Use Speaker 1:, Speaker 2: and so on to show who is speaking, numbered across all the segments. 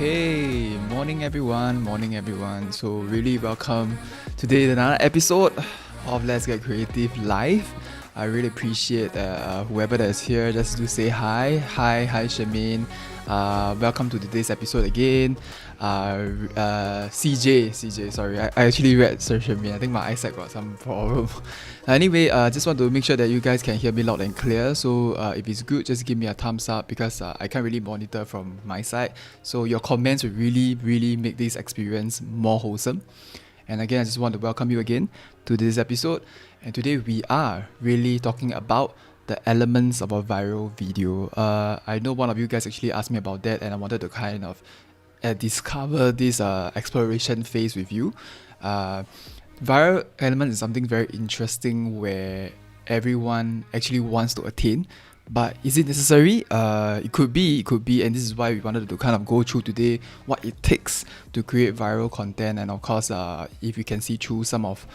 Speaker 1: Okay, morning everyone. So really welcome today to another episode of Let's Get Creative Live. I really appreciate whoever that is here. Just to say hi, Shamin. Welcome to today's episode again. CJ, sorry, I actually read Sir Shamin. I think my eyesight got some problem. Anyway, just want to make sure that you guys can hear me loud and clear. So if it's good, just give me a thumbs up because I can't really monitor from my side. So your comments will really make this experience more wholesome. And again, I just want to welcome you again to this episode. And today we are really talking about the elements of a viral video. I know one of you guys actually asked me about that, and I wanted to kind of discover this exploration phase with you. Viral element is something very interesting where everyone actually wants to attain. But is it necessary? It could be, and this is why we wanted to kind of go through today what it takes to create viral content, and of course, if you can see through some of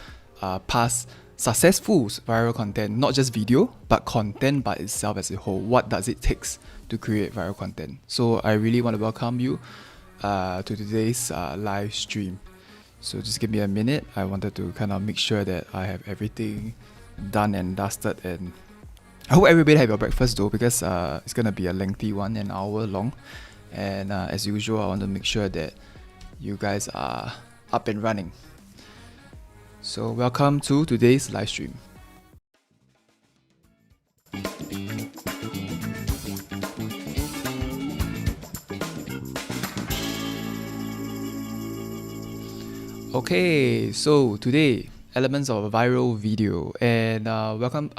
Speaker 1: past successful viral content, not just video, but content by itself as a whole. What does it take to create viral content? So I really want to welcome you to today's live stream. So just give me a minute. I wanted to kind of make sure that I have everything done and dusted, and I hope everybody have your breakfast though, because it's gonna be a lengthy one, an hour long, and as usual, I want to make sure that you guys are up and running. So welcome to today's live stream. Okay, so today, elements of a viral video, and welcome.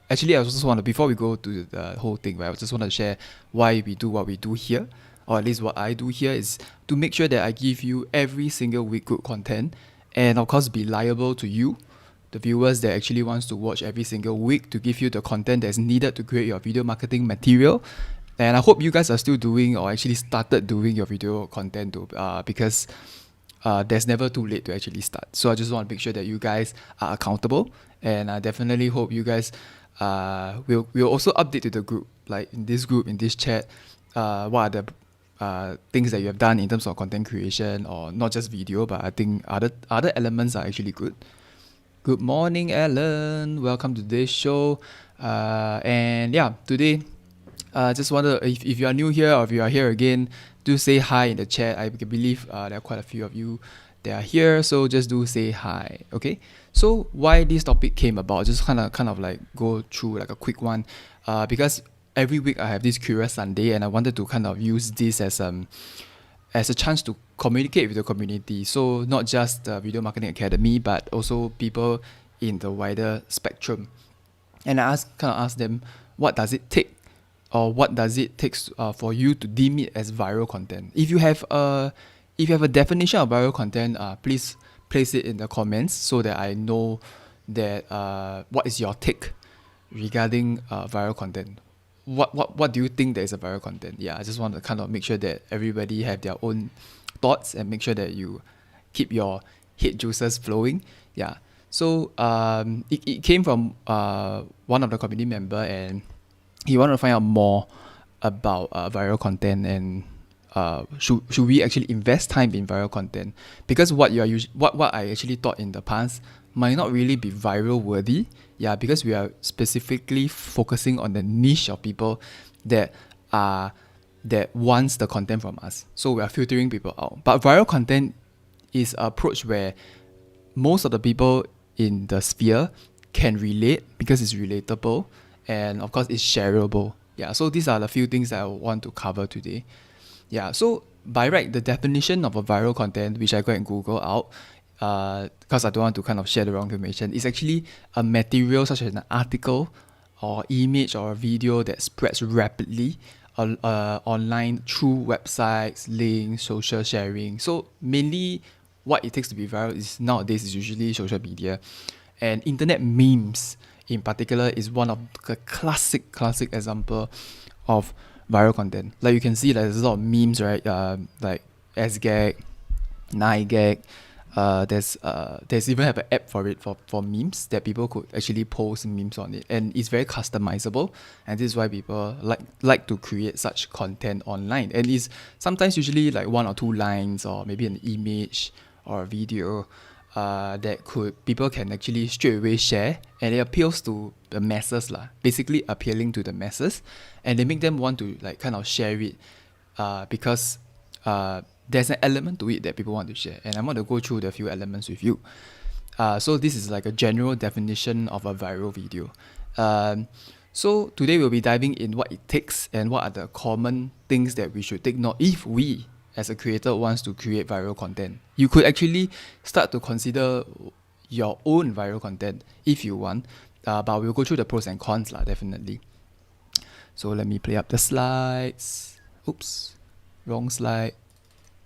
Speaker 1: Actually, I just want to, before we go to the whole thing, right, I just want to share why we do what we do here, or at least what I do here is to make sure that I give you every single week good content, and of course be liable to you, the viewers that actually wants to watch every single week, to give you the content that's needed to create your video marketing material. And I hope you guys are still doing, or actually started doing, your video content too, because there's never too late to actually start. So I just want to make sure that you guys are accountable, and I definitely hope you guys we'll also update to the group, like in this group, in this chat, what are the things that you have done in terms of content creation, or not just video, but I think other elements are actually good. Good morning, Alan. Welcome to this show. And yeah, today, just wonder if you are new here or if you are here again, do say hi in the chat. I believe there are quite a few of you that are here, so just do say hi. Okay. So why this topic came about? Just kind of like go through like a quick one, because every week I have this Curious Sunday, and I wanted to kind of use this as a chance to communicate with the community. So not just the Video Marketing Academy, but also people in the wider spectrum. And I kind of ask them, what does it take, or what does it take for you to deem it as viral content? If you have a definition of viral content, please place it in the comments so that I know that what is your take regarding viral content. What do you think that is a viral content? Yeah, I just want to kind of make sure that everybody have their own thoughts, and make sure that you keep your head juices flowing. Yeah. So it came from one of the community member, and he wanted to find out more about viral content, and should we actually invest time in viral content? Because what I actually thought in the past might not really be viral worthy. Yeah, because we are specifically focusing on the niche of people that wants the content from us. So we are filtering people out. But viral content is an approach where most of the people in the sphere can relate, because it's relatable, and of course it's shareable. Yeah, so these are the few things that I want to cover today. Yeah, so by right, the definition of a viral content, which I go and Google out, because I don't want to kind of share the wrong information, is actually a material such as an article or image or a video that spreads rapidly online through websites, links, social sharing. So mainly what it takes to be viral is nowadays is usually social media, and internet memes in particular is one of the classic example of viral content. Like you can see, like, there's a lot of memes, right? Like SGag, 9gag. There's even have an app for it for memes that people could actually post memes on it, and it's very customizable, and this is why people like to create such content online. And it's sometimes usually like one or two lines, or maybe an image or a video, that people can actually straight away share, and it appeals to the masses lah. Basically appealing to the masses, and they make them want to like kind of share it, because there's an element to it that people want to share, and I'm going to go through the few elements with you. So this is like a general definition of a viral video. So today we'll be diving in what it takes and what are the common things that we should take note if we as a creator wants to create viral content. You could actually start to consider your own viral content if you want, but we'll go through the pros and cons lah, definitely. So let me play up the slides. Oops, wrong slide.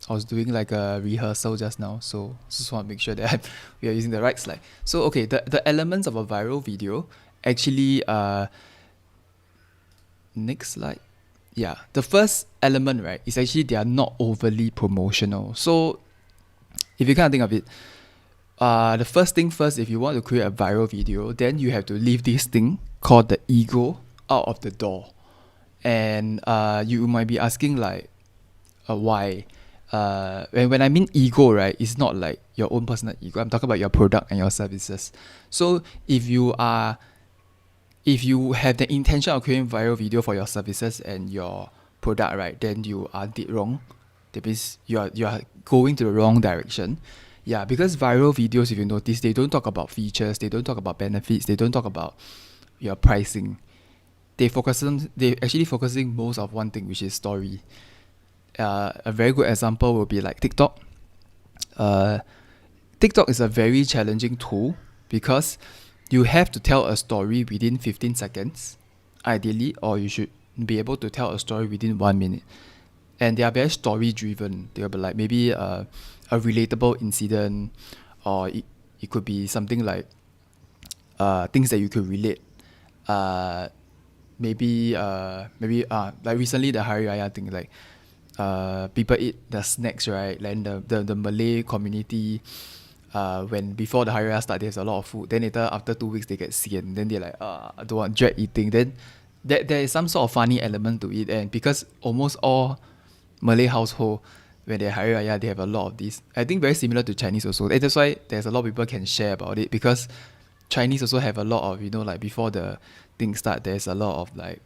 Speaker 1: I was doing like a rehearsal just now, so just want to make sure that we are using the right slide. So okay, the elements of a viral video actually, next slide. Yeah, the first element, right, is actually they are not overly promotional. So if you kind of think of it, the first thing first, if you want to create a viral video, then you have to leave this thing called the ego out of the door. And you might be asking like, why? When I mean ego, right, it's not like your own personal ego. I'm talking about your product and your services. So if you have the intention of creating viral video for your services and your product, right, then you are dead wrong. That means you are going to the wrong direction. Yeah, because viral videos, if you notice, they don't talk about features, they don't talk about benefits, they don't talk about your pricing. They actually focusing most of one thing, which is story. A very good example will be like TikTok. TikTok is a very challenging tool because you have to tell a story within 15 seconds, ideally, or you should be able to tell a story within 1 minute. And they are very story driven. They'll be like maybe a relatable incident, or it could be something like things that you could relate. Maybe like recently the Hari Raya thing, like people eat the snacks, right? Like the Malay community, when before the Hari Raya start, there's a lot of food. Then later, after 2 weeks, they get sian. Then they're like, I don't want dread eating. Then there is some sort of funny element to it. And because almost all Malay household, when they're Hari Raya, they have a lot of this. I think very similar to Chinese also. And that's why there's a lot of people can share about it, because Chinese also have a lot of, like before the thing start, there's a lot of like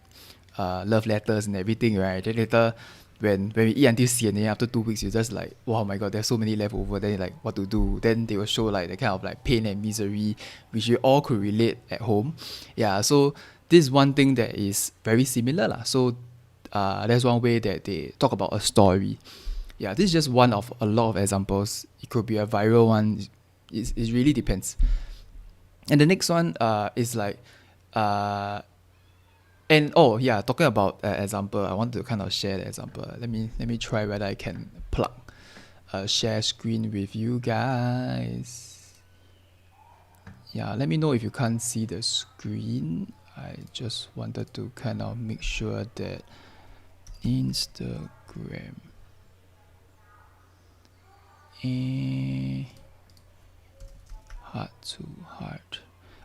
Speaker 1: love letters and everything, right? Then later, when we eat until sian, then after 2 weeks, you're just like, oh my god, there's so many left over. Then you're like, what to do? Then they will show like the kind of like pain and misery, which we all could relate at home. Yeah, so this is one thing that is very similar lah. So that's one way that they talk about a story. Yeah, this is just one of a lot of examples. It could be a viral one. It really depends. And the next one is like, and oh yeah, talking about example, I want to kind of share the example. Let me try whether I can plug share screen with you guys. Yeah, let me know if you can't see the screen. I just wanted to kind of make sure that Instagram heart to heart.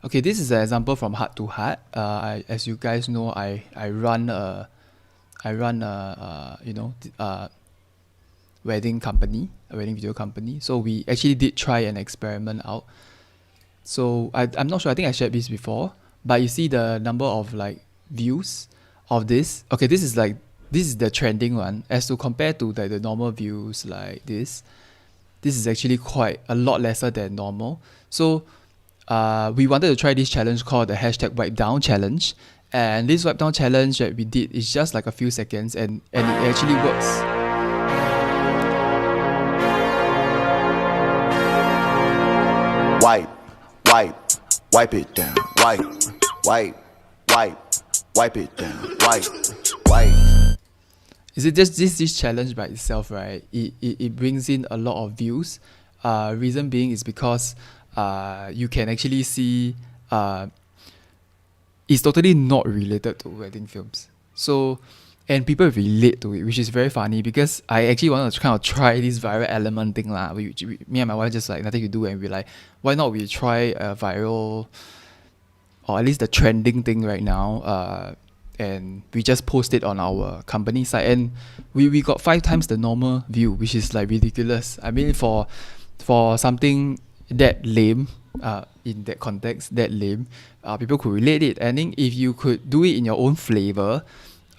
Speaker 1: Okay, this is an example from Heart to Heart. As you guys know, I run a wedding company, a wedding video company. So we actually did try an experiment out. So I'm not sure. I think I shared this before, but you see the number of like views of this. Okay, this is the trending one. As to compare to like the normal views like this is actually quite a lot lesser than normal. So we wanted to try this challenge called the hashtag wipe down challenge, and this wipe down challenge that we did is just like a few seconds, and it actually works.
Speaker 2: Wipe it down. Wipe it down. Wipe.
Speaker 1: Is it just this challenge by itself, right? It brings in a lot of views. Reason being is because you can actually see it's totally not related to wedding films. So, and people relate to it, which is very funny, because I actually wanted to kind of try this viral element thing lah. Me and my wife just like nothing to do, and we're like, why not we try a viral, or at least the trending thing right now, and we just post it on our company site, and we got 5 times the normal view, which is like ridiculous. I mean, for something that lame, in that context, that lame, people could relate it. I think if you could do it in your own flavor,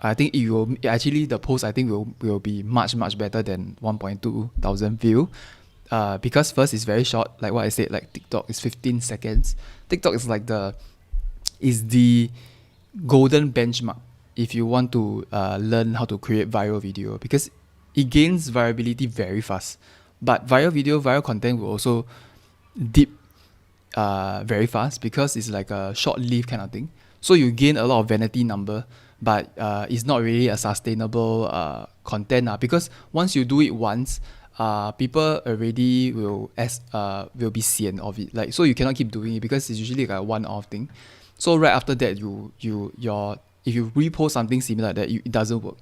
Speaker 1: I think it will actually, the post I think will be much better than 1.2 thousand view. Because first it's very short, like what I said, like TikTok is 15 seconds. TikTok is like the golden benchmark if you want to learn how to create viral video, because it gains virality very fast. But viral content will also dip very fast, because it's like a short-lived kind of thing. So you gain a lot of vanity number, but it's not really a sustainable content, because once you do it once, people already will be sian of it. Like, so you cannot keep doing it, because it's usually like a one-off thing. So right after that, if you repost something similar like that, it doesn't work.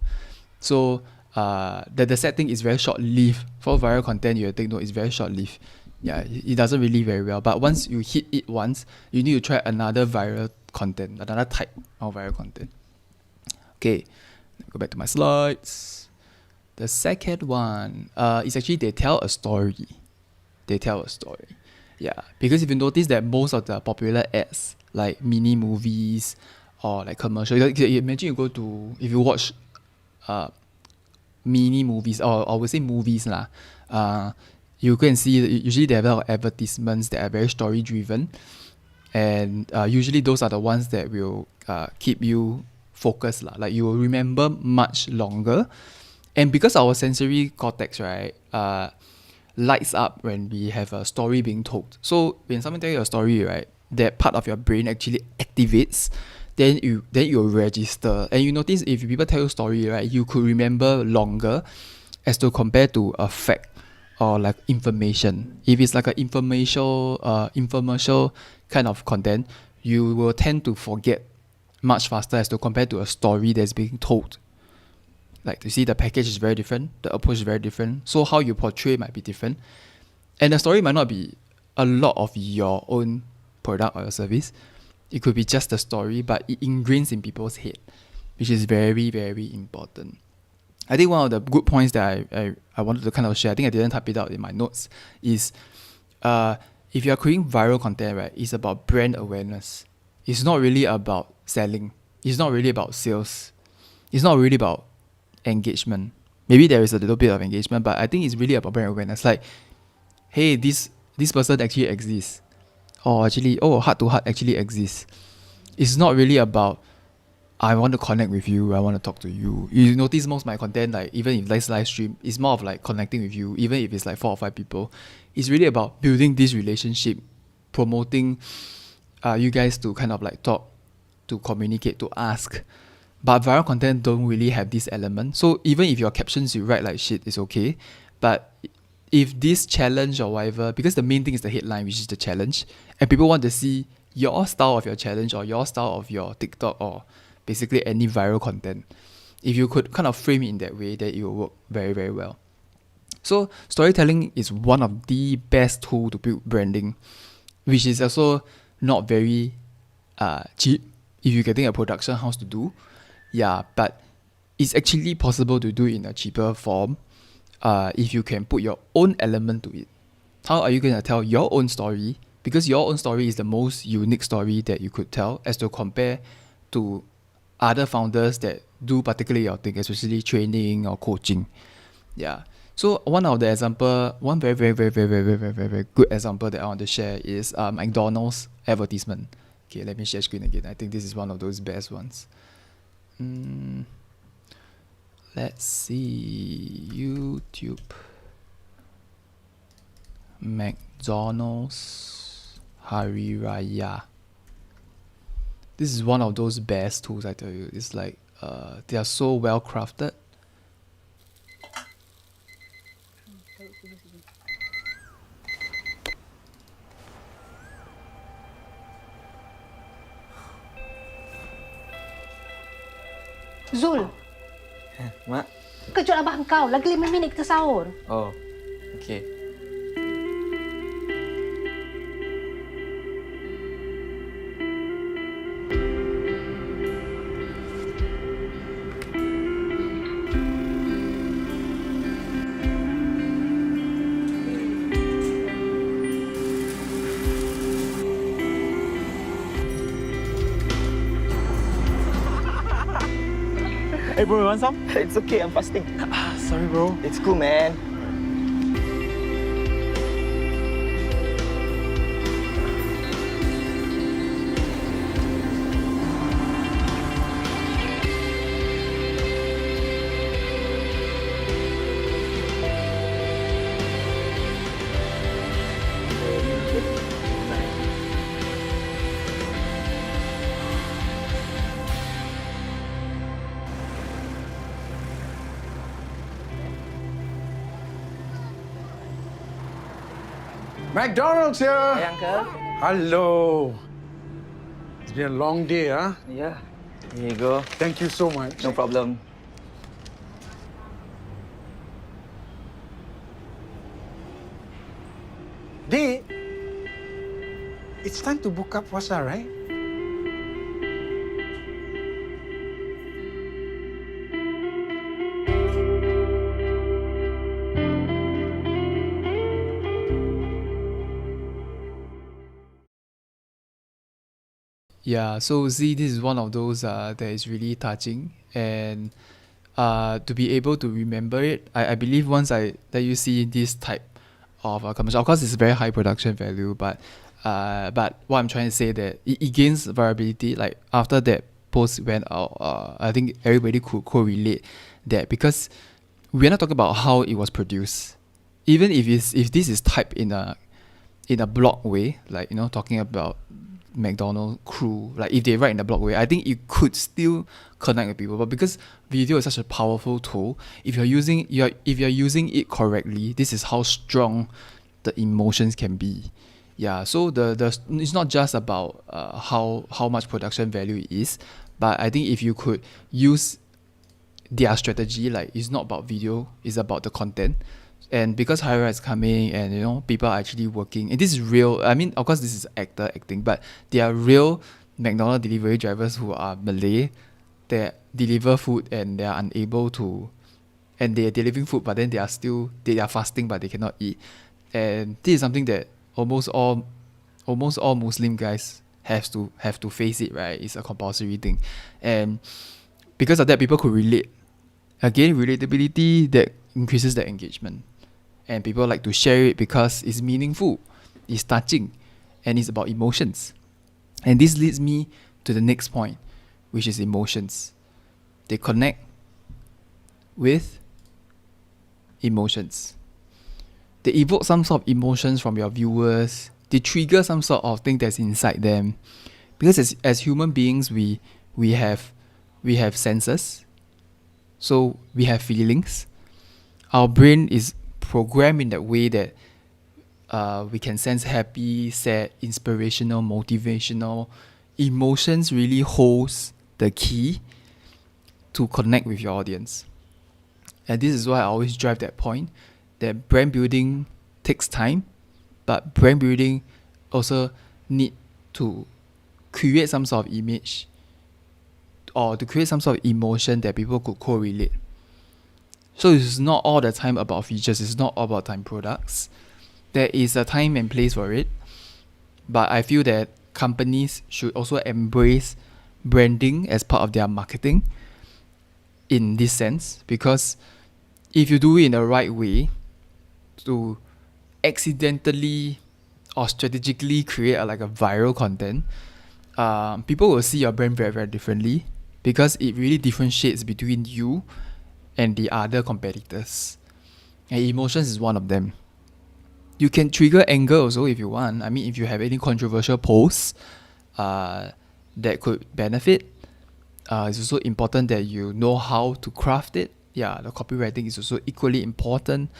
Speaker 1: So the sad thing is very short-lived. For viral content, you take note, it's very short-lived. Yeah, it doesn't really very well. But once you hit it once, you need to try another viral content, another type of viral content. Okay, go back to my slides. The second one is actually they tell a story. Yeah, because if you notice that most of the popular ads, like mini movies or like commercial, imagine if you watch mini movies, or I would say movies lah, you go and see, usually they have a lot of advertisements that are very story driven, and usually those are the ones that will keep you focused lah. Like, you will remember much longer. And because our sensory cortex, right, lights up when we have a story being told. So when someone tells you a story, right, that part of your brain actually activates, then you register. And you notice, if people tell you a story, right, you could remember longer as to compare to a fact or like information. If it's like an infomercial kind of content, you will tend to forget much faster as to compare to a story that's being told. Like, you see, the package is very different, the approach is very different, so how you portray might be different. And the story might not be a lot of your own product or your service. It could be just the story, but it ingrains in people's head, which is very, very important. I think one of the good points that I wanted to kind of share, I think I didn't type it out in my notes, is if you are creating viral content, right, it's about brand awareness. It's not really about selling. It's not really about sales. It's not really about engagement. Maybe there is a little bit of engagement, but I think it's really about brand awareness. Like, hey, this person actually exists. Or actually, heart to heart actually exists. It's not really about, I want to connect with you, I want to talk to you. You notice most of my content, like even if it's live stream, it's more of like connecting with you, even if it's like 4 or 5 people. It's really about building this relationship, promoting you guys to kind of like talk, to communicate, to ask. But viral content don't really have this element. So even if your captions you write like shit, it's okay. But if this challenge or whatever, because the main thing is the headline, which is the challenge, and people want to see your style of your challenge or your style of your TikTok or basically any viral content, if you could kind of frame it in that way, that it will work very, very well. So storytelling is one of the best tools to build branding, which is also not very cheap if you're getting a production house to do. Yeah, but it's actually possible to do it in a cheaper form if you can put your own element to it. How are you going to tell your own story? Because your own story is the most unique story that you could tell, as to compare to other founders that do particularly your thing, especially training or coaching. Yeah. So one very good example that I want to share is McDonald's advertisement. Okay, let me share screen again. I think this is one of those best ones. Let's see, YouTube, McDonald's Hari Raya. This is one of those best tools, I tell you. It's like they are so well crafted.
Speaker 3: Zul,
Speaker 4: Mak?
Speaker 3: kejut abah engkau. Lagi 5 minit kita sahur.
Speaker 4: Oh, okay. Hey bro, you want some?
Speaker 5: It's okay, I'm fasting.
Speaker 4: Sorry bro.
Speaker 5: It's cool, man.
Speaker 6: McDonald's here.
Speaker 5: Hey, Uncle.
Speaker 6: Hello. It's been a long day, huh?
Speaker 5: Yeah. Here you go.
Speaker 6: Thank you so much.
Speaker 5: No problem.
Speaker 6: Dee, it's time to book up puasa, right?
Speaker 1: Yeah, so see, this is one of those that is really touching, and to be able to remember it, I believe once I let you see this type of commercial, of course, it's very high production value, but what I'm trying to say that it gains variability. Like after that post went out, I think everybody could correlate that, because we're not talking about how it was produced, even if this is typed in a blog way, like talking about McDonald's crew, like if they write in the blog way, I think it could still connect with people. But because video is such a powerful tool, if you're using it correctly, this is how strong the emotions can be. Yeah, so the it's not just about how much production value it is, but I think if you could use their strategy, like it's not about video, it's about the content. And because Hyra is coming, and people are actually working, and this is real. I mean, of course, this is actor acting, but they are real McDonald's delivery drivers who are Malay, that deliver food and they are unable to, and they are delivering food, but then they are fasting, but they cannot eat. And this is something that almost all Muslim guys have to face it, right? It's a compulsory thing, and because of that, people could relate. Again, relatability that increases the engagement, and people like to share it because it's meaningful, it's touching, and it's about emotions. And this leads me to the next point, which is emotions. They connect with emotions. They evoke some sort of emotions from your viewers. They trigger some sort of thing that's inside them, because as human beings, we have senses, so we have feelings. Our brain is programmed in that way that we can sense happy, sad, inspirational, motivational. Emotions really holds the key to connect with your audience. And this is why I always drive that point, that brand building takes time, but brand building also need to create some sort of image, or to create some sort of emotion that people could correlate. So it's not all the time about features, it's not all about time products. There is a time and place for it, but I feel that companies should also embrace branding as part of their marketing in this sense, because if you do it in the right way, to accidentally or strategically create a viral content, people will see your brand very, very differently, because it really differentiates between you and the other competitors. And emotions is one of them. You can trigger anger also if you want. I mean, if you have any controversial posts that could benefit, it's also important that you know how to craft it. Yeah, the copywriting is also equally important.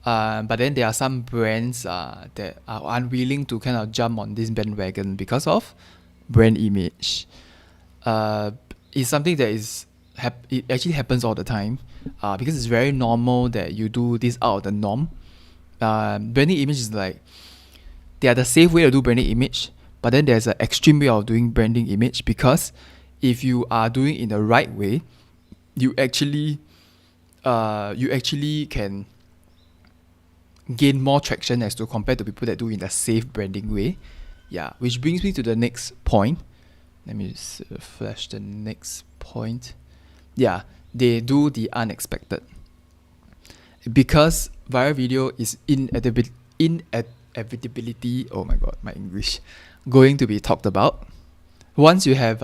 Speaker 1: But then there are some brands that are unwilling to kind of jump on this bandwagon because of brand image. It's something that it actually happens all the time, because it's very normal that you do this out of the norm. Branding image is they are the safe way to do branding image, but then there's an extreme way of doing branding image, because if you are doing it in the right way, you actually can gain more traction as to compared to people that do it in the safe branding way. Yeah, which brings me to the next point. Let me just flash the next point. Yeah, they do the unexpected. Because viral video is inevitability, oh my god, my English, going to be talked about. Once you have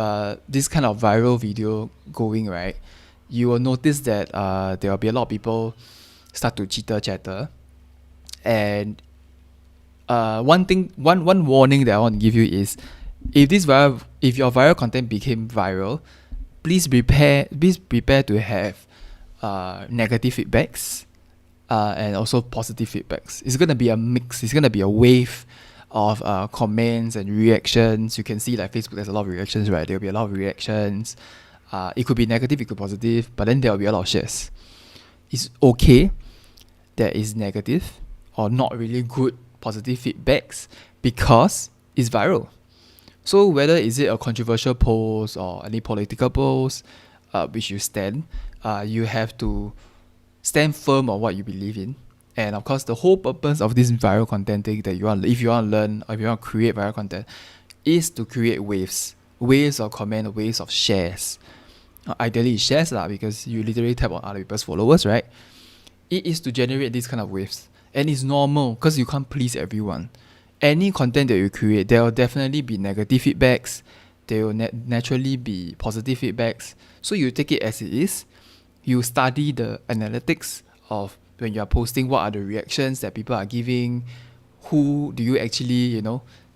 Speaker 1: this kind of viral video going, right, you will notice that there will be a lot of people start to chitter chatter. And one warning that I want to give you is, if your viral content became viral, please prepare to have negative feedbacks and also positive feedbacks. It's gonna be a mix. It's gonna be a wave of comments and reactions. You can see like Facebook, there's a lot of reactions, right? There'll be a lot of reactions. It could be negative, it could be positive, but then there'll be a lot of shares. It's okay that is negative or not really good positive feedbacks because it's viral. So whether is it a controversial post or any political post which you stand, you have to stand firm on what you believe in. And of course, the whole purpose of this viral content thing that if you want to learn or if you want to create viral content, is to create waves of comment, waves of shares. Ideally, shares because you literally tap on other people's followers, right? It is to generate these kind of waves, and it's normal because you can't please everyone. Any content that you create, there will definitely be negative feedbacks. There will naturally be positive feedbacks. So you take it as it is. You study the analytics of when you are posting, what are the reactions that people are giving, who do you actually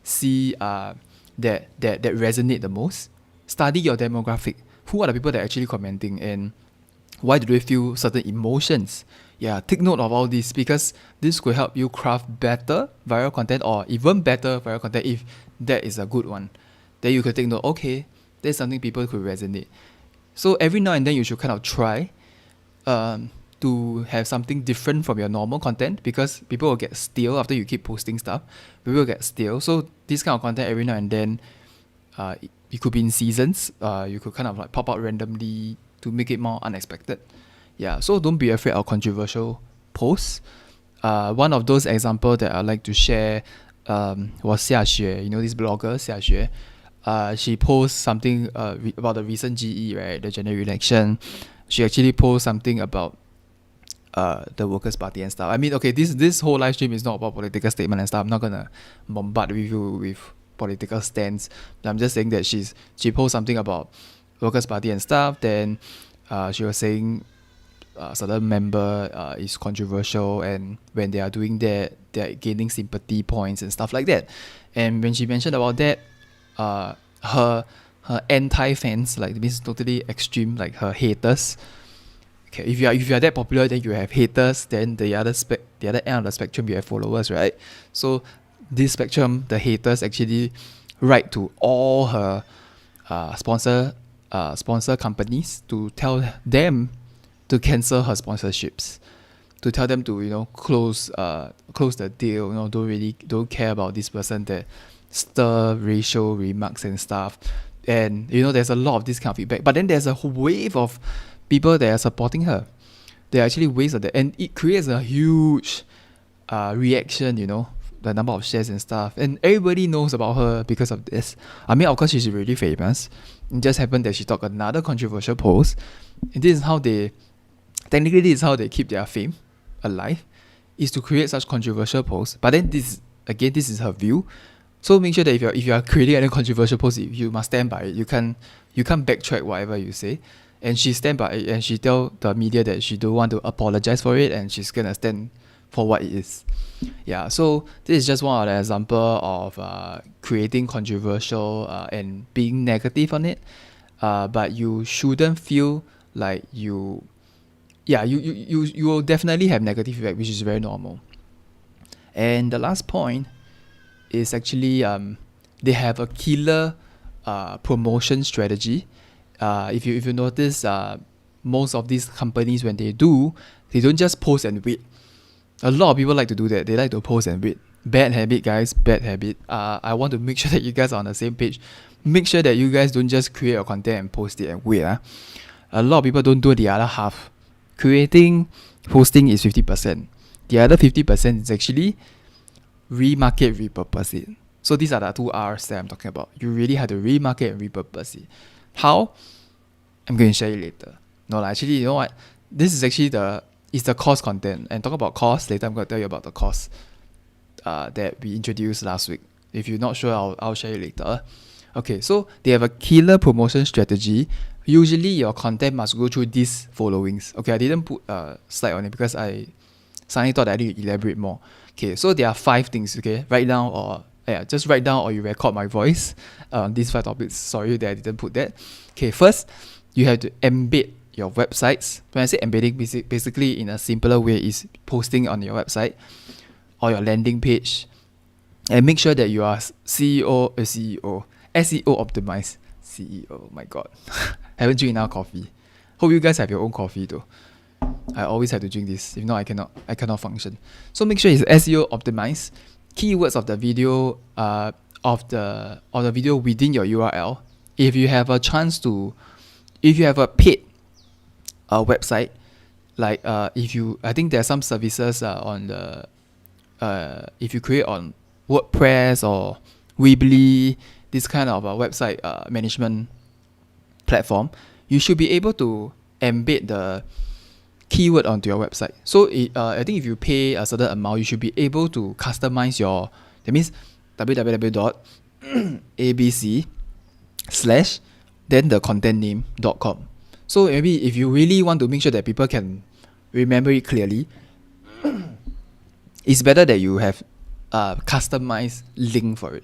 Speaker 1: see that resonate the most. Study your demographic. Who are the people that are actually commenting, and why do they feel certain emotions? Yeah, take note of all this because this could help you craft better viral content or even better viral content if that is a good one. Then you could take note, okay, there's something people could resonate. So every now and then you should kind of try to have something different from your normal content because people will get stale after you keep posting stuff. People will get stale. So this kind of content every now and then, it could be in seasons. You could kind of like pop out randomly to make it more unexpected. Yeah, so don't be afraid of controversial posts. One of those examples that I like to share was Xia Xue, this blogger Xia Xue. She posts something about the recent GE, right, the general election. She actually posts something about the Workers' Party and stuff. I mean, okay, this whole live stream is not about political statement and stuff. I'm not gonna bombard with you with political stance. I'm just saying that she posted something about Workers' Party and stuff. Then she was saying certain member is controversial, and when they are doing that, they're gaining sympathy points and stuff like that. And when she mentioned about that, her anti-fans, like this totally extreme, like her haters. Okay, if you are that popular, then you have haters. Then the other end of the spectrum, you have followers, right? So this spectrum, the haters actually write to all her sponsor companies to tell them to cancel her sponsorships, to tell them to close the deal. Don't care about this person that stir racial remarks and stuff. And there's a lot of this kind of feedback. But then there's a wave of people that are supporting her. There are actually waves of that, and it creates a huge reaction. The number of shares and stuff, and everybody knows about her because of this. I mean, of course, she's really famous. It just happened that she took another controversial post, and this is how they keep their fame alive, is to create such controversial posts. But then this is her view. So make sure that if you are creating any controversial post, you must stand by it. You can't backtrack whatever you say. And she stand by it, and she tell the media that she don't want to apologize for it, and she's gonna stand for what it is. Yeah, so this is just one of the example of creating controversial and being negative on it. But you shouldn't feel like you will definitely have negative feedback, which is very normal. And the last point is actually they have a killer promotion strategy. If you notice, most of these companies, when they don't just post and wait. A lot of people like to do that. They like to post and wait. Bad habit, guys. Bad habit. I want to make sure that you guys are on the same page. Make sure that you guys don't just create your content and post it and wait. A lot of people don't do the other half. Posting is 50%. The other 50% is actually remarket, repurpose it. So these are the 2 R's that I'm talking about. You really have to remarket and repurpose it. How? I'm going to share it later. No, actually, you know what? This is actually it's the course content. And talk about course, later I'm going to tell you about the course that we introduced last week. If you're not sure, I'll share it later. Okay, so they have a killer promotion strategy. Usually your content must go through these followings. Okay, I didn't put a slide on it because I suddenly thought I need to elaborate more. Okay, so there are 5 things, okay? Just write down or you record my voice on these 5 topics. Sorry that I didn't put that. Okay, first, you have to embed your websites. When I say embedding, basically in a simpler way is posting on your website or your landing page, and make sure that you are SEO optimized. CEO, my god. Haven't drink enough coffee. Hope you guys have your own coffee though. I always have to drink this. If not, I cannot function. So make sure it's SEO optimized. Keywords of the video of the video within your URL. If you have a paid website, like I think there are some services on the if you create on WordPress or Weebly, this kind of website management platform, you should be able to embed the keyword onto your website. So I think if you pay a certain amount, you should be able to customize that means www.abc/ then the content name.com. So maybe if you really want to make sure that people can remember it clearly, it's better that you have a customized link for it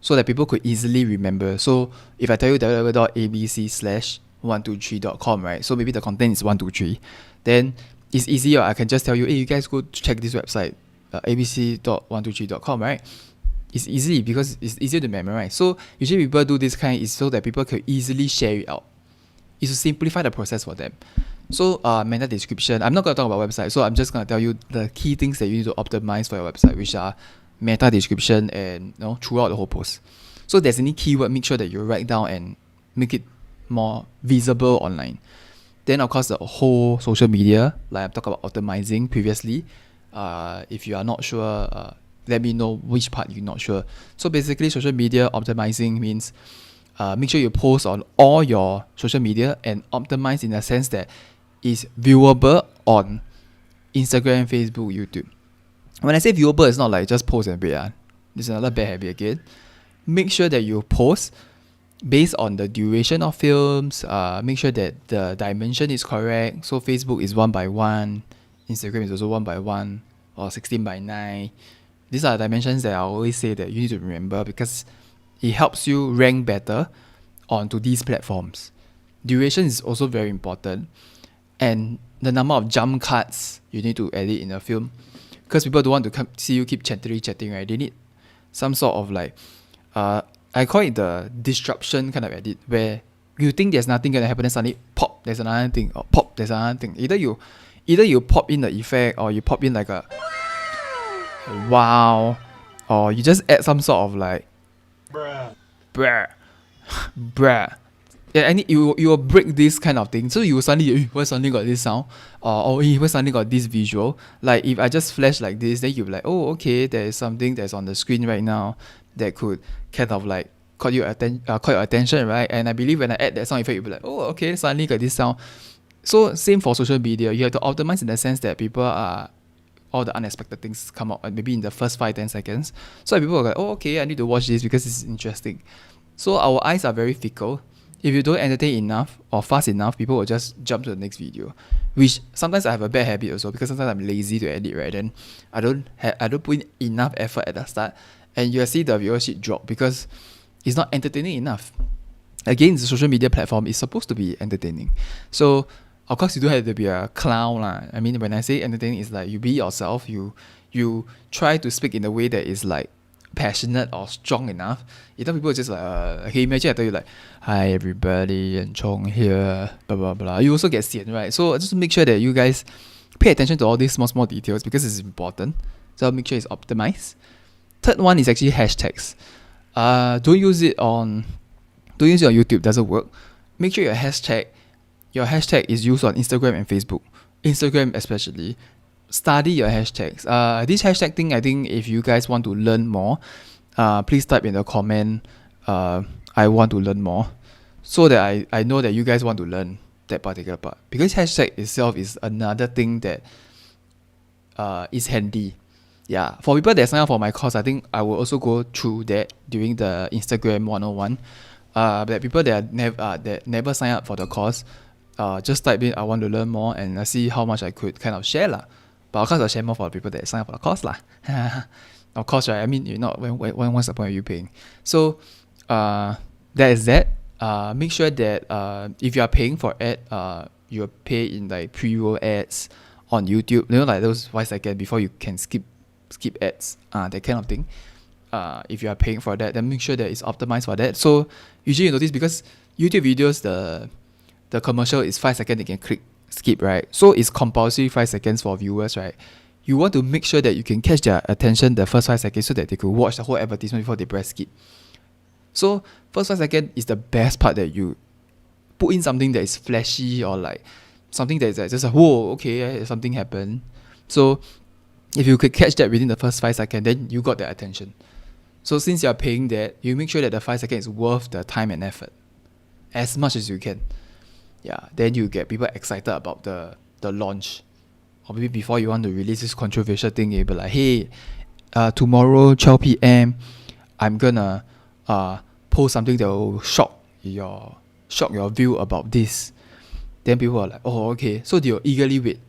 Speaker 1: so that people could easily remember. So if I tell you www.abc/123.com, right? So maybe the content is 123. Then it's easier. I can just tell you, hey, you guys go check this website, abc.123.com, right? It's easy because it's easier to memorize. So usually people do this kind is so that people can easily share it out. It's to simplify the process for them. So meta description. I'm not going to talk about website. So I'm just going to tell you the key things that you need to optimize for your website, which are meta description and throughout the whole post. So if there's any keyword, make sure that you write down and make it more visible online. Then of course the whole social media, like I've talked about optimizing previously. If you are not sure, let me know which part you're not sure. So basically social media optimizing means make sure you post on all your social media and optimize in a sense that is viewable on Instagram, Facebook, YouTube. When I say viewable, it's not like just post and wait. This is another bad habit again. Make sure that you post based on the duration of films. Make sure that the dimension is correct. So Facebook is 1:1, Instagram is also 1:1 or 16:9. These are dimensions that I always say that you need to remember because it helps you rank better onto these platforms. Duration is also very important, and the number of jump cuts you need to edit in a film, because people don't want to see you keep chatting, right? They need some sort of like I call it the disruption kind of edit, where you think there's nothing gonna happen, then suddenly pop, there's another thing, or pop, there's another thing. Either you pop in the effect, or you pop in like a wow, or you just add some sort of like bruh. Yeah, you will break this kind of thing. So you will suddenly, why suddenly got this sound? Or why suddenly got this visual? Like if I just flash like this, then you'll be like, oh, okay, there is something that's on the screen right now that could kind of like caught your attention, right? And I believe when I add that sound effect, you'll be like, oh, okay, suddenly got this sound. So same for social media. You have to optimize in the sense that people are all the unexpected things come out maybe in the first 5-10 seconds. So people are like, oh, okay, I need to watch this because it's interesting. So our eyes are very fickle. If you don't entertain enough or fast enough, people will just jump to the next video. Which sometimes I have a bad habit also, because sometimes I'm lazy to edit, right? Then I don't put in enough effort at the start, and you'll see the viewership drop because it's not entertaining enough. Again, the social media platform is supposed to be entertaining. So of course you don't have to be a clown lah. I mean, when I say entertaining, it's like you be yourself. You try to speak in a way that is like passionate or strong enough. You know, people just like okay, imagine I tell you like, hi everybody, and Chong here, blah blah blah. You also get sian, right? So just make sure that you guys pay attention to all these small details because it's important. So make sure it's optimized. Third one is actually hashtags. Don't use it on YouTube, doesn't work. Make sure your hashtag is used on Instagram and Facebook. Instagram especially. Study your hashtags. This hashtag thing, I think if you guys want to learn more, please type in the comment, I want to learn more, so that I know that you guys want to learn. that particular part. Because hashtag itself is another thing that is handy. Yeah, for people that sign up for my course, I think I will also go through that during the Instagram 101. That people that never sign up for the course, just type in I want to learn more and see how much I could kind of share lah. But of course I'll share more for the people that sign up for the course lah. Of course, right? I mean, you're not what's the point of you paying? So that is that. Make sure that if you are paying for ad, you pay in like pre-roll ads on YouTube. You know, like those 5 seconds before you can skip ads, that kind of thing. If you are paying for that, then make sure that it's optimized for that. So usually you notice because YouTube videos, the commercial is 5 seconds, they can click skip, right? So it's compulsory 5 seconds for viewers, right? You want to make sure that you can catch their attention the first 5 seconds so that they could watch the whole advertisement before they press skip. So first 5 seconds is the best part, that you put in something that is flashy or like something that is just like, whoa, okay, something happened. So if you could catch that within the first 5 seconds, then you got their attention. So since you're paying that, you make sure that the 5 seconds is worth the time and effort as much as you can. Yeah, then you get people excited about the launch. Or maybe before you want to release this controversial thing, you'll be like, hey, tomorrow 12 p.m. I'm gonna post something that will shock your view about this. Then people are like, oh, okay. So they'll eagerly wait.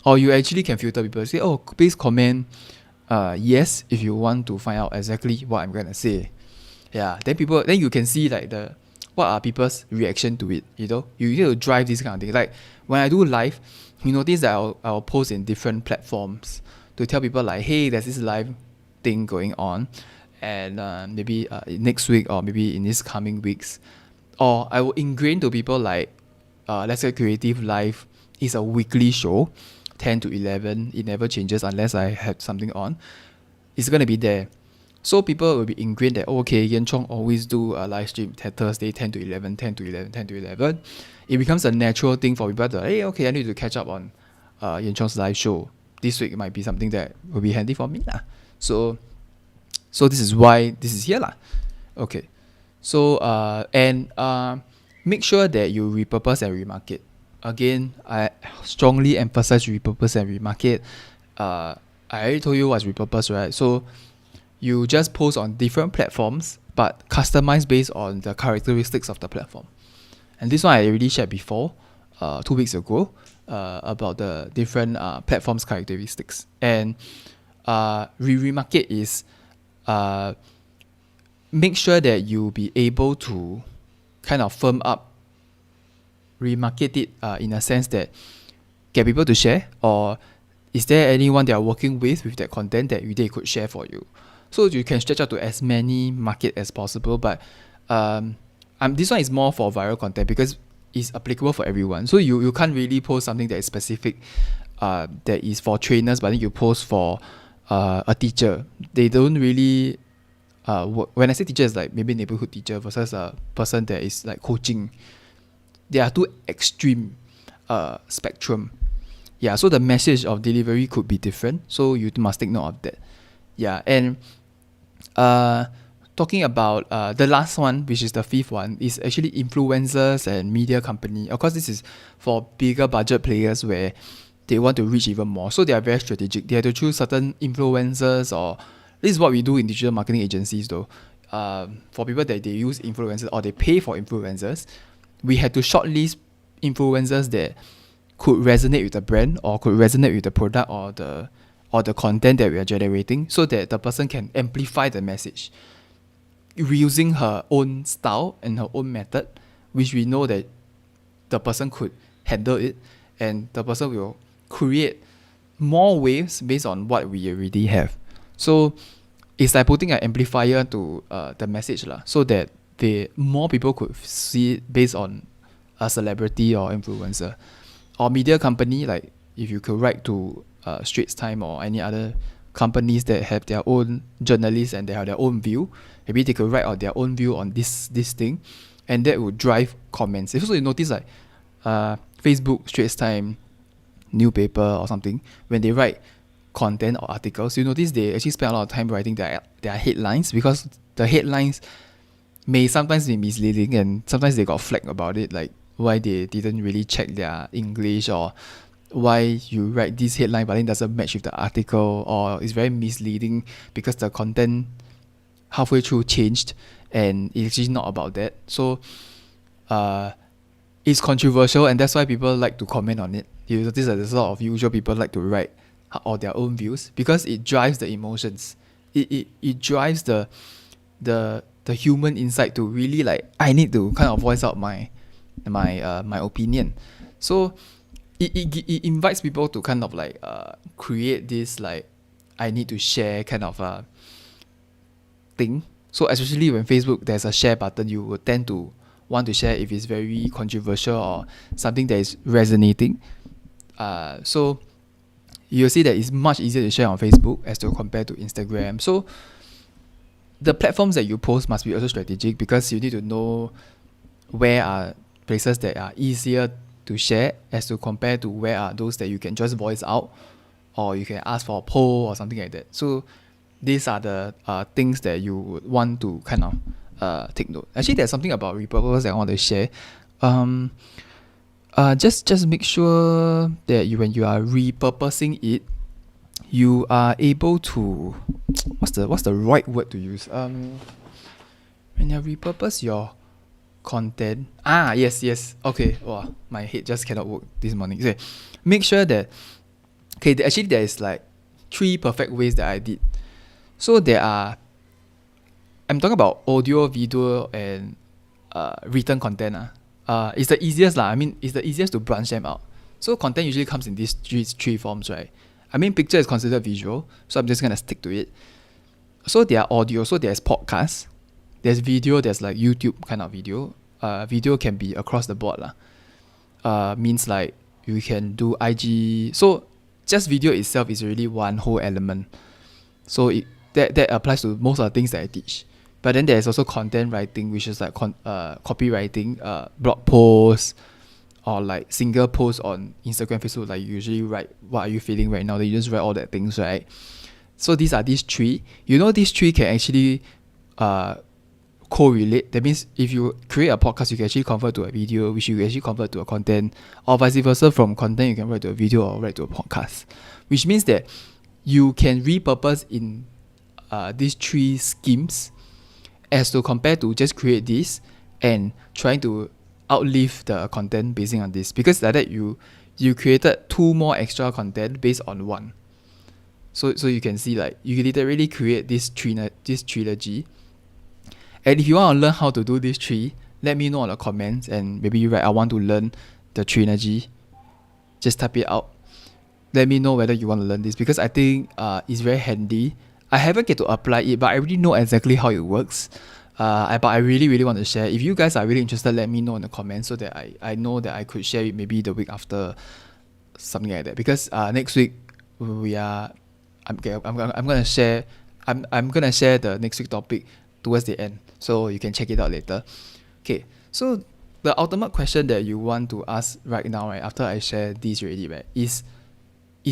Speaker 1: Or you actually can filter people. Say, oh, please comment yes if you want to find out exactly what I'm gonna say. Yeah, then you can see like what are people's reaction to it. You know, you need to drive this kind of thing. Like when I do live, you notice that I'll post in different platforms to tell people like, hey, there's this live thing going on, and maybe next week or maybe in these coming weeks, or I will ingrain to people like, let's say Creative Live is a weekly show, 10 to 11. It never changes unless I have something on. It's gonna be there. So people will be ingrained that, oh, okay, Yan Chong always do a live stream Thursday 10 to 11, 10 to 11, 10 to 11. It becomes a natural thing for people to, hey, okay, I need to catch up on Yan Chong's live show. This week might be something that will be handy for me lah. So this is why this is here lah. Okay. So make sure that you repurpose and remarket. Again, I strongly emphasize repurpose and remarket. I already told you what's repurpose, right? So you just post on different platforms, but customize based on the characteristics of the platform. And this one I already shared before, 2 weeks ago, about the different platforms characteristics. And remarket is make sure that you'll be able to kind of firm up, remarket it in a sense that get people to share, or is there anyone they are working with that content that they could share for you. So you can stretch out to as many market as possible, but this one is more for viral content because it's applicable for everyone. So you can't really post something that is specific, that is for trainers, but then you post for a teacher. They don't really when I say teacher, it's like maybe neighborhood teacher versus a person that is like coaching. There are two extreme spectrum. Yeah, so the message of delivery could be different. So you must take note of that. Yeah, and talking about the last one, which is the fifth one, is actually influencers and media company. Of course, this is for bigger budget players where they want to reach even more. So they are very strategic. They have to choose certain influencers, or this is what we do in digital marketing agencies though. For people that they use influencers or they pay for influencers, we had to shortlist influencers that could resonate with the brand or could resonate with the product or the content that we are generating, so that the person can amplify the message using her own style and her own method, which we know that the person could handle it, and the person will create more waves based on what we already have. So it's like putting an amplifier to the message lah, so that more people could see it based on a celebrity or influencer. Or media company, like if you could write to Straits Time or any other companies that have their own journalists and they have their own view, maybe they could write out their own view on this thing, and that would drive comments. If also you notice like Facebook, Straits Time, newspaper or something, when they write content or articles, you notice they actually spend a lot of time writing their headlines, because the headlines may sometimes be misleading and sometimes they got flagged about it, like, why they didn't really check their English, or why you write this headline but then doesn't match with the article, or it's very misleading because the content halfway through changed and it's actually not about that. So it's controversial, and that's why people like to comment on it. You notice that there's a lot of usual people like to write or their own views because it drives the emotions. It drives the human inside to really like, I need to kind of voice out my opinion. So it invites people to kind of like create this like, I need to share kind of thing. So especially when Facebook there's a share button, you will tend to want to share if it's very controversial or something that is resonating. So you'll see that it's much easier to share on Facebook as to compare to Instagram. So the platforms that you post must be also strategic, because you need to know where are places that are easier to share as to compare to where are those that you can just voice out, or you can ask for a poll or something like that. So these are the things that you would want to kind of take note. Actually, there's something about repurpose that I want to share. Just make sure that when you are repurposing it, you are able to what's the right word to use? When you repurpose your content. Yes. Okay. Wow, my head just cannot work this morning. So make sure that actually there is like 3 perfect ways that I did. So I'm talking about audio, video, and written content. It's the easiest lah. I mean, it's the easiest to branch them out. So content usually comes in these three forms, right? I mean, picture is considered visual, so I'm just gonna stick to it. So there are audio, so there's podcasts, there's video, there's like YouTube kind of video. Video can be across the board lah. Means like you can do IG. So just video itself is really one whole element. So that applies to most of the things that I teach. But then there's also content writing, which is like copywriting, blog posts, or like single posts on Instagram, Facebook. Like you usually write, what are you feeling right now? Then you just write all that things, right? So these 3. You know, these 3 can actually correlate. That means if you create a podcast, you can actually convert to a video, which you can actually convert to a content, or vice versa. From content, you can write to a video or write to a podcast, which means that you can repurpose in these 3 schemes as to compare to just create this and trying to outlive the content based on this, because like that you created 2 more extra content based on 1. So you can see like you can literally create this trilogy. And if you want to learn how to do this 3, let me know in the comments, and maybe you write, I want to learn the trilogy. Just type it out. Let me know whether you want to learn this, because I think it's very handy. I haven't get to apply it, but I already know exactly how it works. But I really want to share. If you guys are really interested, let me know in the comments so that I know that I could share it maybe the week after, something like that. Because next week I'm gonna share the next week topic towards the end, so you can check it out later. Okay, so the ultimate question that you want to ask right now, right, after I share this already, right, is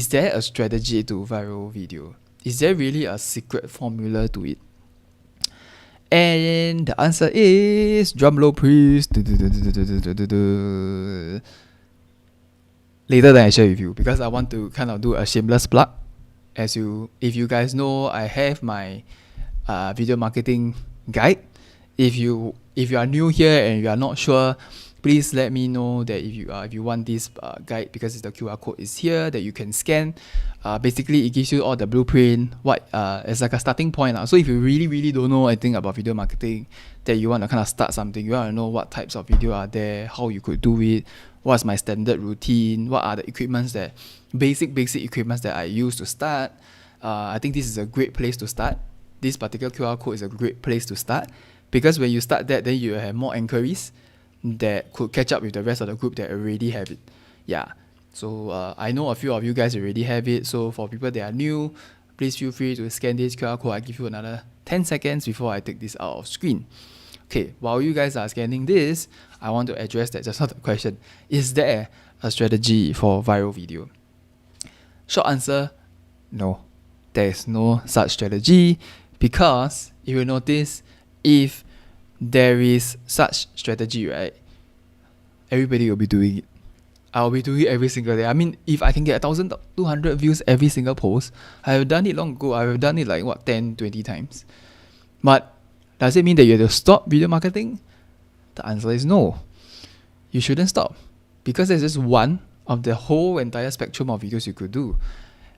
Speaker 1: there a strategy to viral video? Is there really a secret formula to it? And the answer is, drumroll please. Later then I share with you, because I want to kind of do a shameless plug. If you guys know, I have my video marketing guide. If you are new here and you are not sure, please let me know that if you want this guide, because the QR code is here that you can scan. Basically it gives you all the blueprint, it's like a starting point. So if you really don't know anything about video marketing, that you want to kind of start something, you want to know what types of video are there, how you could do it, what's my standard routine, what are the equipments that basic equipments that I use to start, I think this is a great place to start. This particular QR code is a great place to start, because when you start that, then you have more inquiries that could catch up with the rest of the group that already have it. Yeah. So I know a few of you guys already have it. So for people that are new, please feel free to scan this QR code. I give you another 10 seconds before I take this out of screen. Okay, while you guys are scanning this, I want to address that just not the question. Is there a strategy for viral video? Short answer, no. There is no such strategy, because if you notice, if there is such strategy, right, everybody will be doing it. I'll be doing it every single day. I mean, if I can get 1,200 views every single post, I have done it long ago. I have done it like, 10, 20 times. But does it mean that you have to stop video marketing? The answer is no. You shouldn't stop. Because there's just one of the whole entire spectrum of videos you could do.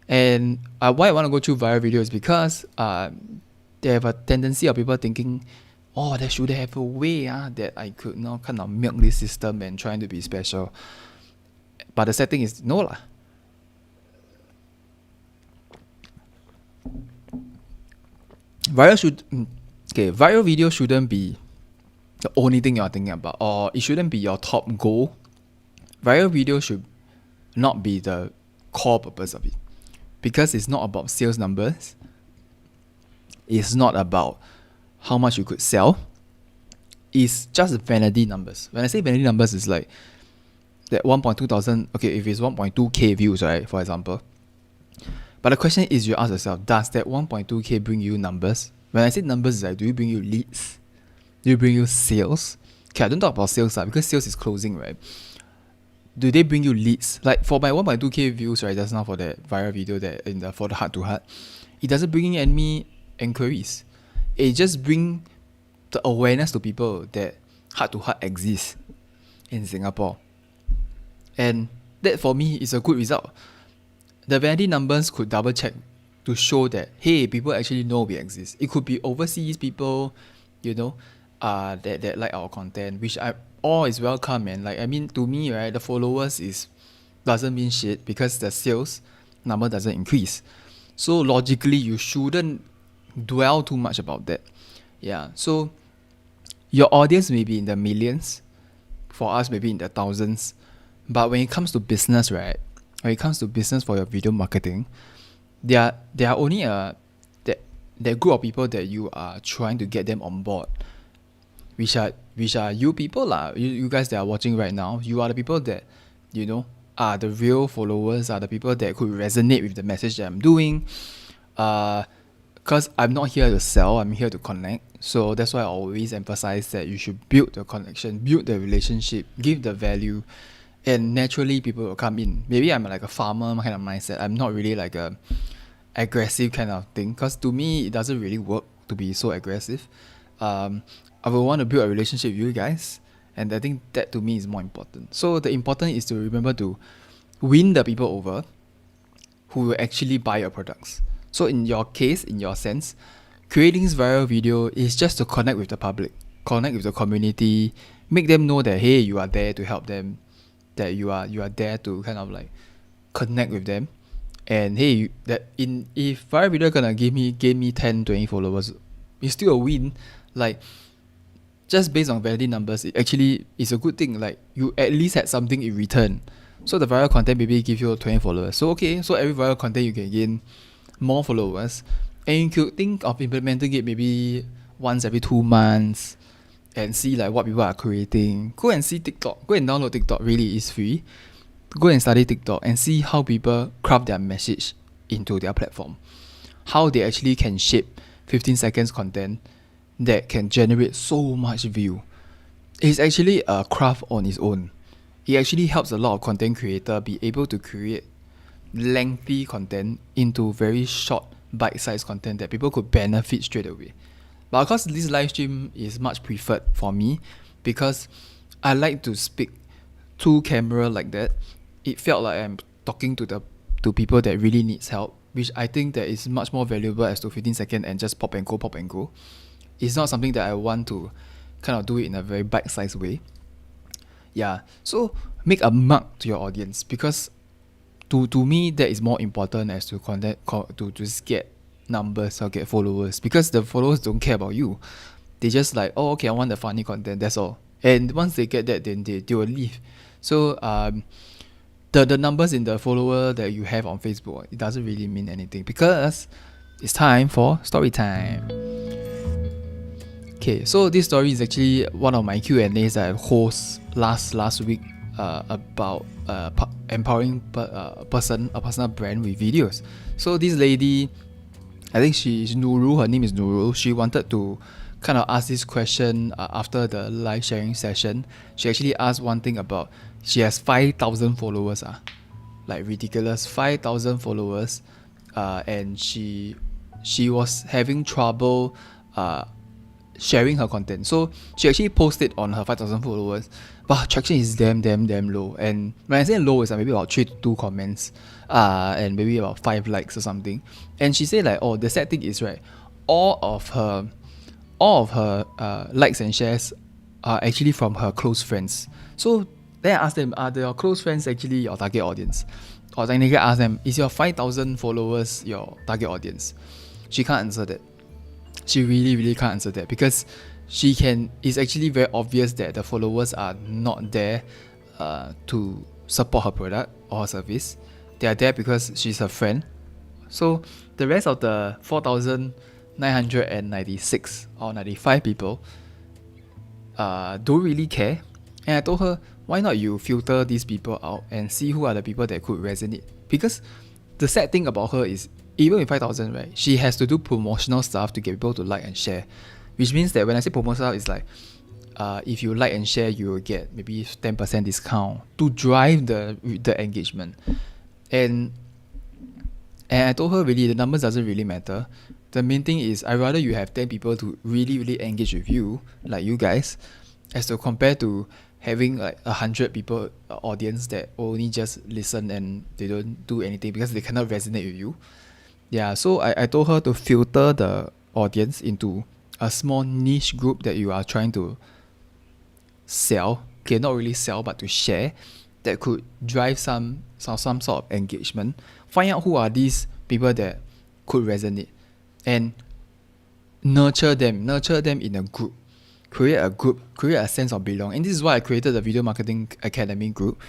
Speaker 1: And why I want to go through viral videos because they have a tendency of people thinking, oh, there should have a way that I could kind of milk this system and trying to be special. But the setting is no lah. Viral video shouldn't be the only thing you're thinking about, or it shouldn't be your top goal. Viral video should not be the core purpose of it, because it's not about sales numbers. It's not about how much you could sell. It's just vanity numbers. When I say vanity numbers, it's like that 1.2 thousand, okay, if it's 1.2k views, right, for example. But the question is, you ask yourself, does that 1.2k bring you numbers? When I say numbers, it's like, do you bring you leads? Do you bring you sales? Okay, I don't talk about sales because sales is closing, right? Do they bring you leads? Like for my 1.2k views, right, just now for that viral video that for the heart to heart, it doesn't bring in any inquiries. It just brings the awareness to people that heart to heart exists in Singapore. And that for me is a good result. The vanity numbers could double check to show that, hey, people actually know we exist. It could be overseas people, that like our content, which all is welcome. And like, I mean, to me, right, the followers doesn't mean shit because the sales number doesn't increase. So logically, you shouldn't dwell too much about that. Yeah. So your audience may be in the millions, for us maybe in the thousands. But when it comes to business, right? When it comes to business for your video marketing, there are only that group of people that you are trying to get them on board, which are you people lah. You guys that are watching right now, you are the people that are the real followers, are the people that could resonate with the message that I'm doing. Because I'm not here to sell, I'm here to connect. So that's why I always emphasize that you should build the connection, build the relationship, give the value. And naturally, people will come in. Maybe I'm like a farmer kind of mindset. I'm not really like a aggressive kind of thing. Because to me, it doesn't really work to be so aggressive. I will want to build a relationship with you guys. And I think that to me is more important. So the important is to remember to win the people over who will actually buy your products. So in your case, in your sense, creating this viral video is just to connect with the public, connect with the community, make them know that, hey, you are there to help them, that you are there to kind of like connect with them. And hey, if viral video gonna give me 10, 20 followers, it's still a win. Like, just based on vanity numbers, it actually is a good thing. Like, you at least had something in return. So the viral content maybe give you 20 followers. So okay, so every viral content you can gain more followers. And you could think of implementing it maybe once every 2 months and see like what people are creating. Go and see TikTok. Go and download TikTok. Really, it's free. Go and study TikTok and see how people craft their message into their platform. How they actually can shape 15 seconds content that can generate so much view. It's actually a craft on its own. It actually helps a lot of content creator be able to create lengthy content into very short bite-sized content that people could benefit straight away. But of course, this live stream is much preferred for me because I like to speak to camera like that. It felt like I'm talking to people that really needs help, which I think that is much more valuable as to 15 seconds and just pop and go. It's not something that I want to kind of do it in a very bite-sized way. Yeah, so make a mark to your audience because to me that is more important as to content to just get numbers or get followers, because the followers don't care about you. They just like, oh, okay, I want the funny content, that's all. And once they get that, then they will leave. So the numbers in the follower that you have on Facebook, it doesn't really mean anything because it's time for story time. Okay, so this story is actually one of my Q&As that I host last week about empowering a personal brand with videos. So this lady, I think she's Nurul, her name is Nurul. She wanted to kind of asked this question after the live sharing session. She actually asked one thing about she has 5,000 followers, like ridiculous 5,000 followers, and she was having trouble sharing her content. So she actually posted on her 5,000 followers, but her traction is damn low. And when I say low, it's maybe about 3 to 2 comments, and maybe about 5 likes or something. And she said like, oh, the sad thing is, right, all of her likes and shares are actually from her close friends. So then I asked them, are your close friends actually your target audience? Or technically ask them, is your 5,000 followers your target audience? She can't answer that. She really can't answer that, because it's actually very obvious that the followers are not there to support her product or her service. They are there because she's her friend. So the rest of the 4,996 or 95 people don't really care. And I told her, why not you filter these people out and see who are the people that could resonate? Because the sad thing about her is, even with 5,000, right, she has to do promotional stuff to get people to like and share. Which means that when I say promotional, it's like if you like and share, you will get maybe 10% discount to drive the engagement. And I told her, really, the numbers doesn't really matter. The main thing is, I'd rather you have 10 people to really engage with you, like you guys, as to compare to having like 100 people audience that only just listen and they don't do anything because they cannot resonate with you. Yeah, so I told her to filter the audience into a small niche group that you are trying to sell. Okay, not really sell, but to share, that could drive some sort of engagement. Find out who are these people that could resonate, and nurture them in a group. Create a group, create a sense of belonging. And this is why I created the Video Marketing Academy group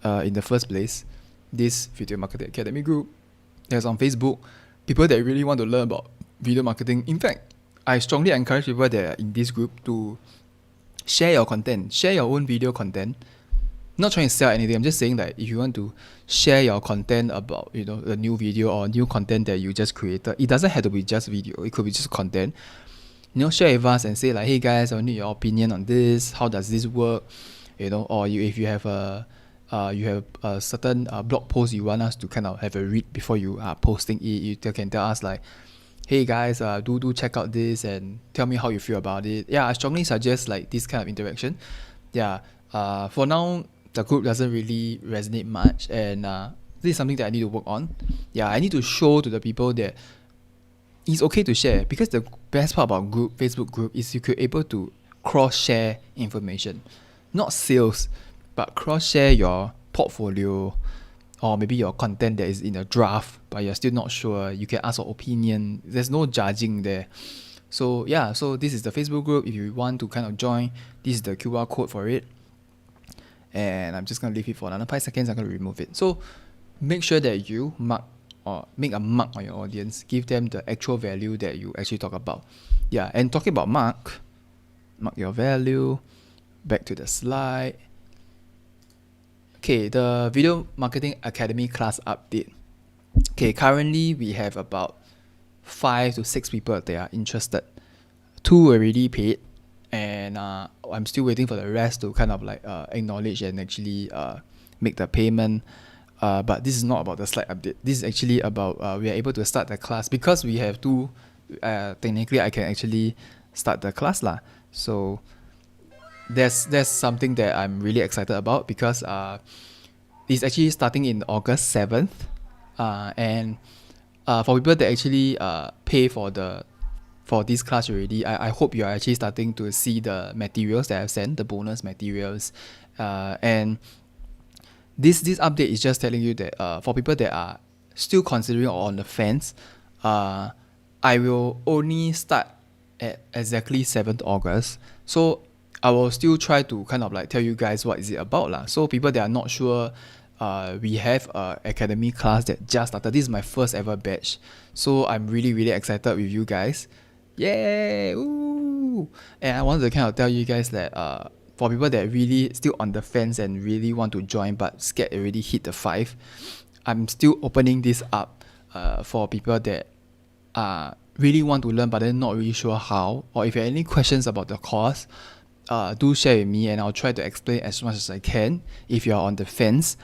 Speaker 1: in the first place. This Video Marketing Academy group that's on Facebook. People that really want to learn about video marketing. In fact, I strongly encourage people that are in this group to share your content, share your own video content. Not trying to sell anything. I'm just saying that if you want to share your content about, a new video or new content that you just created, it doesn't have to be just video. It could be just content. Share with us and say like, hey guys, I need your opinion on this. How does this work? Or if you have a certain blog post you want us to kind of have a read before you are posting it, you can tell us like, hey guys, do check out this and tell me how you feel about it. Yeah, I strongly suggest like this kind of interaction. Yeah. For now, the group doesn't really resonate much, and this is something that I need to work on. Yeah, I need to show to the people that it's okay to share, because the best part about Facebook group is you could able to cross-share information. Not sales, but cross-share your portfolio or maybe your content that is in a draft but you're still not sure. You can ask for opinion. There's no judging there. So yeah, so this is the Facebook group. If you want to kind of join, this is the QR code for it. And I'm just going to leave it for another 5 seconds. I'm going to remove it. So make sure that you make a mark on your audience. Give them the actual value that you actually talk about. Yeah, and talking about mark your value. Back to the slide. Okay, the Video Marketing Academy class update. Okay, currently we have about 5 to 6 people that are interested. 2 already paid, and I'm still waiting for the rest to kind of like acknowledge and actually make the payment. But this is not about the slide update. This is actually about we are able to start the class because we have 2. Technically, I can actually start the class lah. So there's something that I'm really excited about, because it's actually starting in August 7th, and for people that actually pay for this class already, I hope you are actually starting to see the materials that I've sent, the bonus materials, and this update is just telling you that for people that are still considering or on the fence, I will only start at exactly 7th August. So I will still try to kind of like tell you guys what is it about lah. So people that are not sure, we have a academy class that just started. This is my first ever batch, so I'm really excited with you guys. Yay! Ooh! And I wanted to kind of tell you guys that for people that really still on the fence and really want to join but scared already hit the 5, I'm still opening this up for people that are really want to learn but then not really sure how, or if you have any questions about the course, do share with me and I'll try to explain as much as I can. If you're on the fence,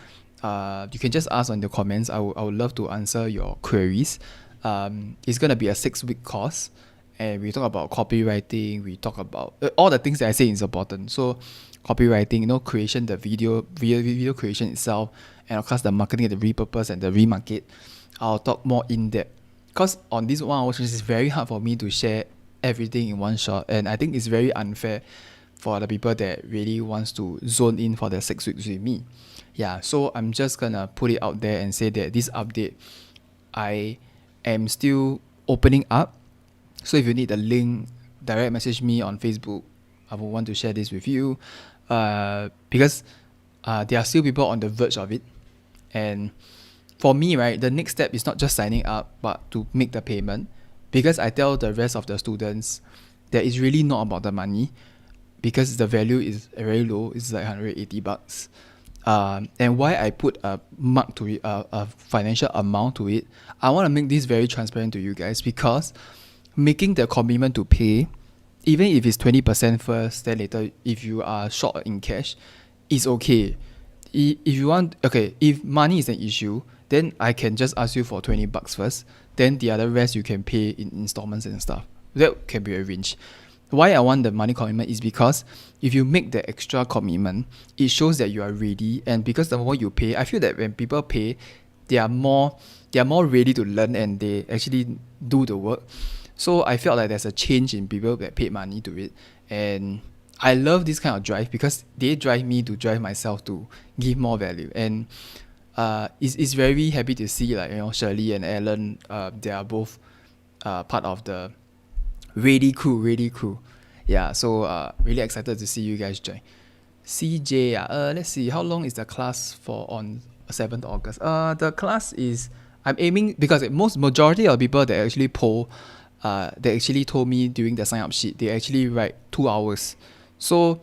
Speaker 1: you can just ask in the comments. I would love to answer your queries. It's going to be a 6-week course, and we talk about copywriting, we talk about all the things that I say is important. So copywriting, creation, the video creation itself, and of course the marketing, the repurpose and the remarket. I'll talk more in depth, because on this 1 hour session it's very hard for me to share everything in one shot, and I think it's very unfair for the people that really wants to zone in for the 6 weeks with me. Yeah, so I'm just gonna put it out there and say that this update, I am still opening up. So if you need the link, direct message me on Facebook. I will want to share this with you, because there are still people on the verge of it. And for me, right, the next step is not just signing up, but to make the payment, because I tell the rest of the students that it's really not about the money, because the value is very low. It's like $180. And why I put a mark to it, a financial amount to it, I want to make this very transparent to you guys, because making the commitment to pay, even if it's 20% first, then later if you are short in cash, it's okay. If you want, okay, if money is an issue, then I can just ask you for $20 first, then the other rest you can pay in installments and stuff. That can be arranged. Why I want the money commitment is because if you make the extra commitment, it shows that you are ready. And because the more you pay, I feel that when people pay, they are more ready to learn and they actually do the work. So I felt like there's a change in people that paid money to it. And I love this kind of drive, because they drive me to drive myself to give more value. And it's very happy to see, like, Shirley and Alan, they are both part of the really cool. Yeah, so really excited to see you guys join. CJ, let's see, how long is the class for on 7th August? The class is, I'm aiming, because majority of people that actually they actually told me during the sign up sheet, they actually write 2 hours. So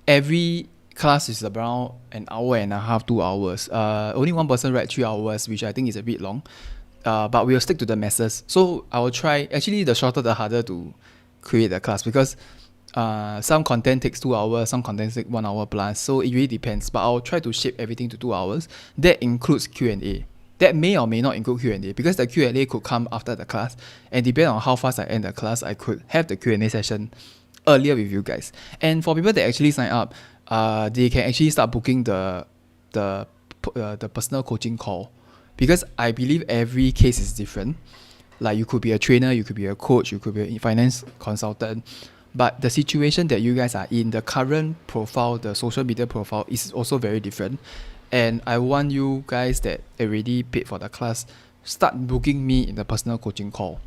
Speaker 1: every class is around an hour and a half, 2 hours. Only one person write 3 hours, which I think is a bit long. But we'll stick to the masses. So I will try, actually the shorter the harder to create the class, because some content takes 2 hours, some content takes 1 hour plus. So it really depends. But I'll try to shape everything to 2 hours. That includes Q&A. That may or may not include Q&A, because the Q&A could come after the class. And depending on how fast I end the class, I could have the Q&A session earlier with you guys. And for people that actually sign up, they can actually start booking the personal coaching call, because I believe every case is different. Like, you could be a trainer, you could be a coach, you could be a finance consultant, but the situation that you guys are in, the current profile, the social media profile is also very different. And I want you guys that already paid for the class, start booking me in the personal coaching call.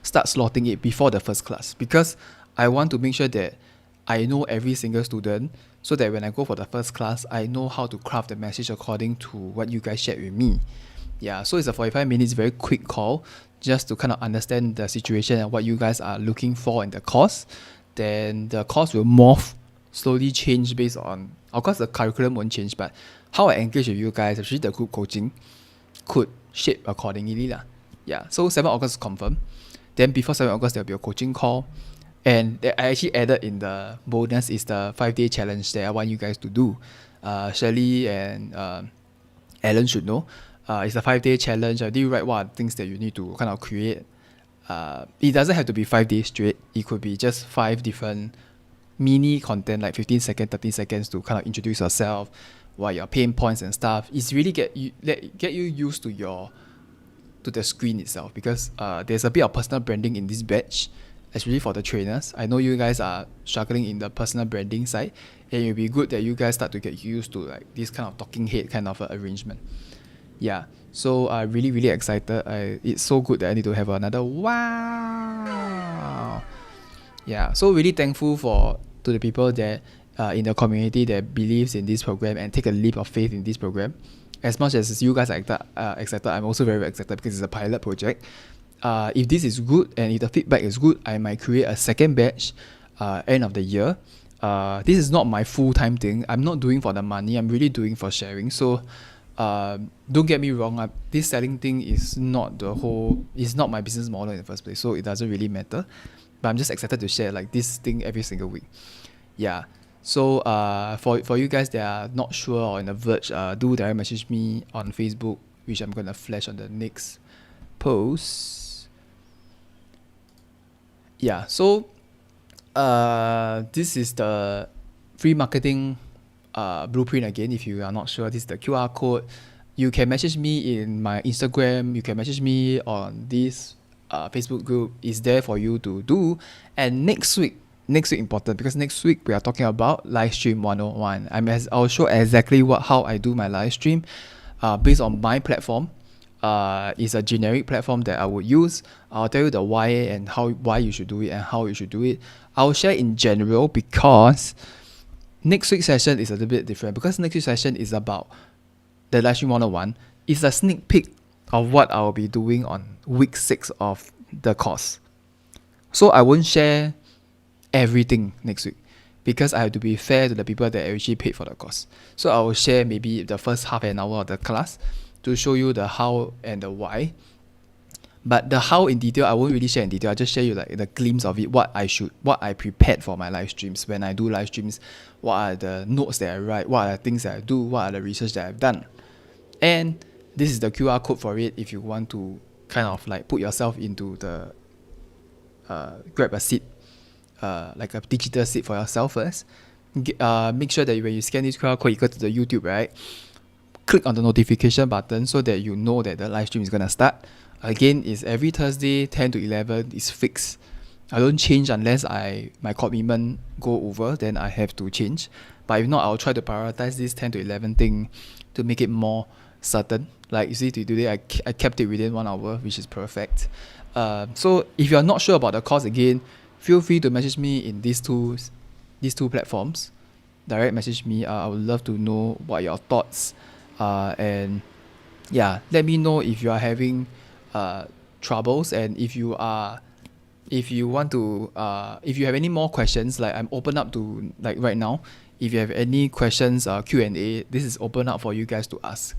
Speaker 1: Start slotting it before the first class, because I want to make sure that I know every single student, so that when I go for the first class, I know how to craft the message according to what you guys shared with me. Yeah, so it's a 45 minutes, very quick call, just to kind of understand the situation and what you guys are looking for in the course. Then the course will morph, slowly change based on, of course the curriculum won't change, but how I engage with you guys, especially the group coaching, could shape accordingly. Yeah, so 7 August is confirmed. Then before 7 August, there will be a coaching call. And I actually added in the bonus is the 5-day challenge that I want you guys to do. Shirley and Alan should know. It's a 5-day challenge. I did write what are things that you need to kind of create. It doesn't have to be 5 days straight. It could be just 5 different mini content, like 15 seconds, 30 seconds, to kind of introduce yourself, what your pain points and stuff. It's really get you used to the screen itself, because there's a bit of personal branding in this batch, especially for the trainers. I know you guys are struggling in the personal branding side, and it'll be good that you guys start to get used to like this kind of talking head kind of arrangement. Yeah, so I'm really excited. It's so good that I need to have another wow. Yeah, so really thankful to the people that in the community that believes in this program and take a leap of faith in this program. As much as you guys are excited, I'm also very excited, because it's a pilot project. If this is good and if the feedback is good, I might create a second batch end of the year. This is not my full-time thing. I'm not doing for the money. I'm really doing for sharing. So don't get me wrong, this selling thing is not my business model in the first place, so it doesn't really matter. But I'm just excited to share like this thing every single week. Yeah. So for you guys that are not sure or on the verge, do direct message me on Facebook, which I'm gonna flash on the next post. Yeah. So this is the free marketing blueprint again. If you are not sure, this is the QR code. You can message me in my Instagram. You can message me on this Facebook group. Is there for you to do. And next week important, because next week we are talking about live stream 101. I'll show exactly how I do my live stream based on my platform. It's a generic platform that I would use. I'll tell you the why and why you should do it and how you should do it. I'll share in general, because next week's session is a little bit different, because next week's session is about the live stream 101. It's a sneak peek of what I'll be doing on week 6 of the course. So I won't share everything next week, because I have to be fair to the people that actually paid for the course. So I will share maybe the first half an hour of the class to show you the how and the why. But the how in detail, I won't really share in detail. I'll just share you like the glimpse of it, what I prepared for my live streams. When I do live streams, what are the notes that I write, what are the things that I do, what are the research that I've done. And this is the QR code for it if you want to kind of like put yourself into the grab a seat, like a digital seat for yourself first. Make sure that when you scan this QR code, you go to the YouTube, right? Click on the notification button so that you know that the live stream is gonna start. Again, it's every Thursday 10 to 11. It's fixed. I don't change unless my commitment go over, then I have to change. But if not, I'll try to prioritize this 10 to 11 thing to make it more certain. Like you see today, I kept it within 1 hour, which is perfect. So if you're not sure about the course, again, feel free to message me in these two platforms. Direct message me. I would love to know what your thoughts. And yeah, let me know if you are having troubles, and if you want to if you have any more questions. Like I'm open up to, like right now, if you have any questions, Q&A, this is open up for you guys to ask.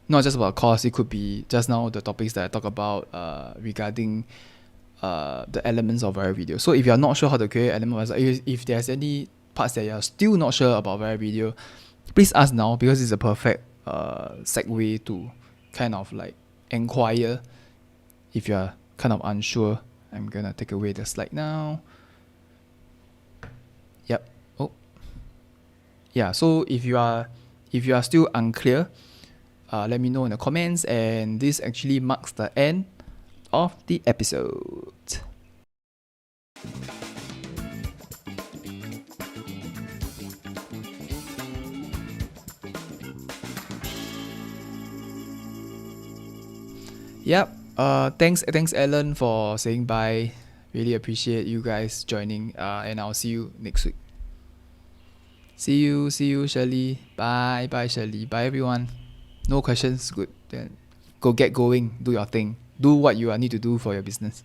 Speaker 1: Not just about course, it could be just now the topics that I talk about regarding the elements of viral video. So if you're not sure how to create element, if there's any parts that you're still not sure about viral video, please ask now, because it's a perfect segue to kind of like inquire if you're kind of unsure. I'm gonna take away the slide now. Yep. Oh yeah, so if you are still unclear, let me know in the comments. And this actually marks the end of the episode. Yep. Thanks Alan for saying bye. Really appreciate you guys joining. And I'll see you next week. See you Shirley. Bye Shirley. Bye everyone. No questions. Good. Then go get going. Do your thing. Do what you need to do for your business.